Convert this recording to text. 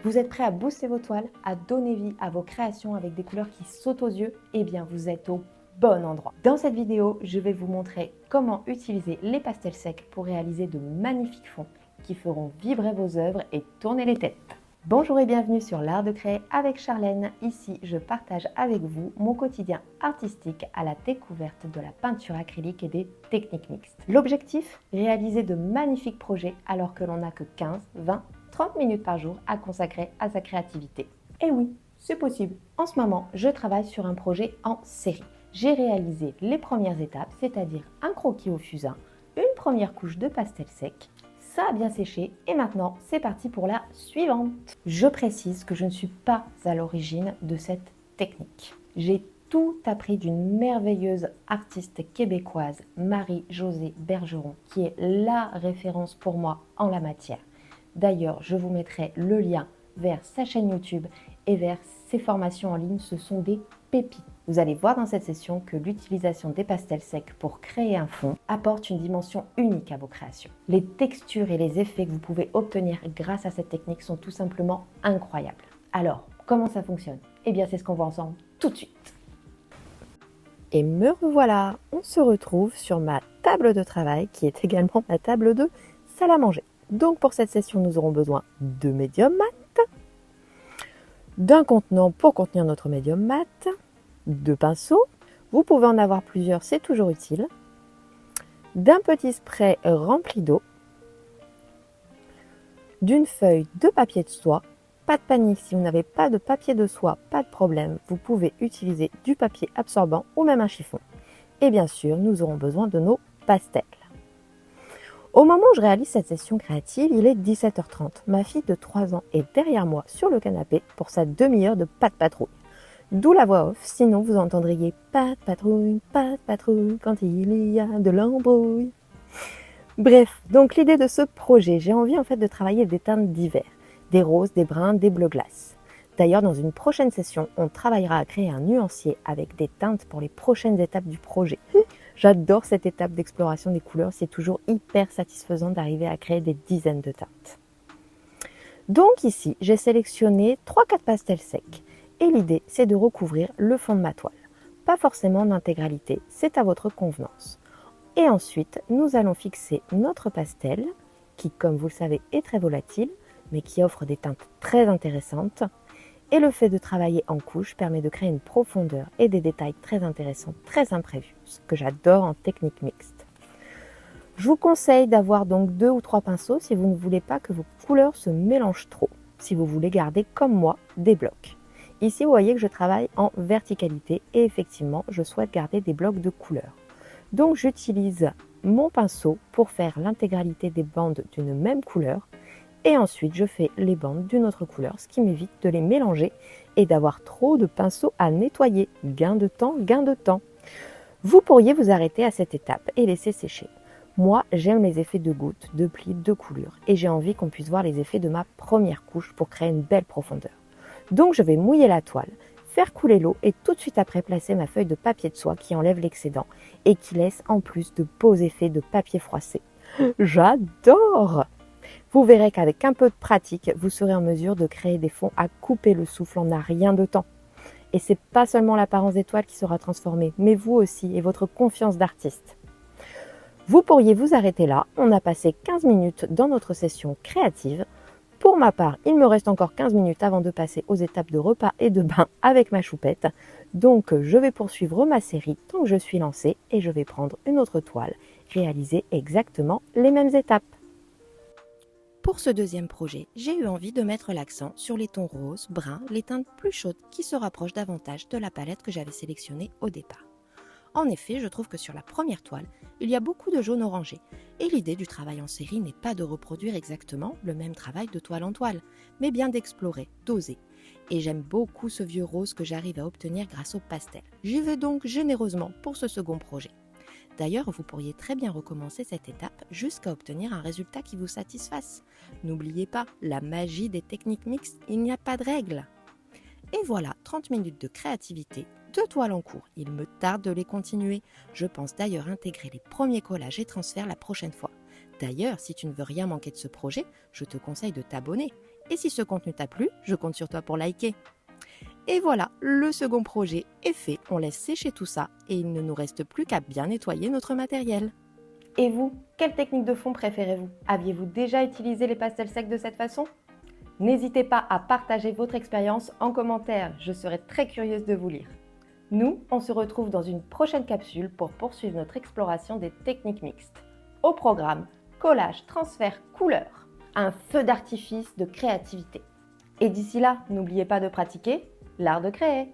Vous êtes prêt à booster vos toiles, à donner vie à vos créations avec des couleurs qui sautent aux yeux? Eh bien, vous êtes au bon endroit. Dans cette vidéo, je vais vous montrer comment utiliser les pastels secs pour réaliser de magnifiques fonds qui feront vibrer vos œuvres et tourner les têtes. Bonjour et bienvenue sur l'Art de créer avec Charlène. Ici, je partage avec vous mon quotidien artistique à la découverte de la peinture acrylique et des techniques mixtes. L'objectif, réaliser de magnifiques projets alors que l'on n'a que 15, 20, 30 minutes par jour à consacrer à sa créativité. Et oui, c'est possible. En ce moment, je travaille sur un projet en série. J'ai réalisé les premières étapes, c'est-à-dire un croquis au fusain, une première couche de pastel sec. Ça a bien séché et maintenant c'est parti pour la suivante. Je précise que je ne suis pas à l'origine de cette technique. J'ai tout appris d'une merveilleuse artiste québécoise, Marie-Josée Bergeron, qui est la référence pour moi en la matière. D'ailleurs, je vous mettrai le lien vers sa chaîne YouTube et vers ses formations en ligne, ce sont des pépites. Vous allez voir dans cette session que l'utilisation des pastels secs pour créer un fond apporte une dimension unique à vos créations. Les textures et les effets que vous pouvez obtenir grâce à cette technique sont tout simplement incroyables. Alors, comment ça fonctionne? Eh bien, c'est ce qu'on voit ensemble tout de suite. Et me revoilà, on se retrouve sur ma table de travail qui est également ma table de salle à manger. Donc pour cette session, nous aurons besoin de médium mat, d'un contenant pour contenir notre médium mat, de pinceaux, vous pouvez en avoir plusieurs, c'est toujours utile, d'un petit spray rempli d'eau, d'une feuille de papier de soie. Pas de panique, si vous n'avez pas de papier de soie, pas de problème, vous pouvez utiliser du papier absorbant ou même un chiffon. Et bien sûr, nous aurons besoin de nos pastels. Au moment où je réalise cette session créative, il est 17h30. Ma fille de 3 ans est derrière moi sur le canapé pour sa demi-heure de pas de patrouille. D'où la voix off, sinon vous entendriez pas de patrouille quand il y a de l'embrouille. Bref, donc l'idée de ce projet, j'ai envie en fait de travailler des teintes divers, des roses, des bruns, des bleus glaces. D'ailleurs, dans une prochaine session, on travaillera à créer un nuancier avec des teintes pour les prochaines étapes du projet. J'adore cette étape d'exploration des couleurs, c'est toujours hyper satisfaisant d'arriver à créer des dizaines de teintes. Donc ici, j'ai sélectionné 3-4 pastels secs et l'idée c'est de recouvrir le fond de ma toile. Pas forcément en intégralité, c'est à votre convenance. Et ensuite, nous allons fixer notre pastel qui, comme vous le savez, est très volatile mais qui offre des teintes très intéressantes. Et le fait de travailler en couche permet de créer une profondeur et des détails très intéressants, très imprévus, ce que j'adore en technique mixte. Je vous conseille d'avoir donc 2 ou 3 pinceaux si vous ne voulez pas que vos couleurs se mélangent trop, si vous voulez garder comme moi des blocs. Ici, vous voyez que je travaille en verticalité et effectivement, je souhaite garder des blocs de couleurs. Donc j'utilise mon pinceau pour faire l'intégralité des bandes d'une même couleur. Et ensuite, je fais les bandes d'une autre couleur, ce qui m'évite de les mélanger et d'avoir trop de pinceaux à nettoyer. Gain de temps, gain de temps. Vous pourriez vous arrêter à cette étape et laisser sécher. Moi, j'aime les effets de gouttes, de plis, de coulures. Et j'ai envie qu'on puisse voir les effets de ma première couche pour créer une belle profondeur. Donc, je vais mouiller la toile, faire couler l'eau et tout de suite après placer ma feuille de papier de soie qui enlève l'excédent et qui laisse en plus de beaux effets de papier froissé. J'adore! Vous verrez qu'avec un peu de pratique, vous serez en mesure de créer des fonds à couper le souffle en un rien de temps. Et c'est pas seulement l'apparence des toiles qui sera transformée, mais vous aussi et votre confiance d'artiste. Vous pourriez vous arrêter là, on a passé 15 minutes dans notre session créative. Pour ma part, il me reste encore 15 minutes avant de passer aux étapes de repas et de bain avec ma choupette. Donc je vais poursuivre ma série tant que je suis lancée et je vais prendre une autre toile, réaliser exactement les mêmes étapes. Pour ce deuxième projet, j'ai eu envie de mettre l'accent sur les tons roses, bruns, les teintes plus chaudes qui se rapprochent davantage de la palette que j'avais sélectionnée au départ. En effet, je trouve que sur la première toile, il y a beaucoup de jaune orangé, et l'idée du travail en série n'est pas de reproduire exactement le même travail de toile en toile, mais bien d'explorer, d'oser. Et j'aime beaucoup ce vieux rose que j'arrive à obtenir grâce au pastel. J'y vais donc généreusement pour ce second projet. D'ailleurs, vous pourriez très bien recommencer cette étape jusqu'à obtenir un résultat qui vous satisfasse. N'oubliez pas, la magie des techniques mixtes, il n'y a pas de règle. Et voilà, 30 minutes de créativité, 2 toiles en cours. Il me tarde de les continuer. Je pense d'ailleurs intégrer les premiers collages et transferts la prochaine fois. D'ailleurs, si tu ne veux rien manquer de ce projet, je te conseille de t'abonner Et si ce contenu t'a plu, je compte sur toi pour liker. Et voilà, le second projet est fait, on laisse sécher tout ça et il ne nous reste plus qu'à bien nettoyer notre matériel. Et vous, quelle technique de fond préférez-vous? Aviez-vous déjà utilisé les pastels secs de cette façon? N'hésitez pas à partager votre expérience en commentaire, je serai très curieuse de vous lire. Nous, on se retrouve dans une prochaine capsule pour poursuivre notre exploration des techniques mixtes. Au programme, collage, transfert, couleur, un feu d'artifice de créativité. Et d'ici là, n'oubliez pas de pratiquer l'art de créer.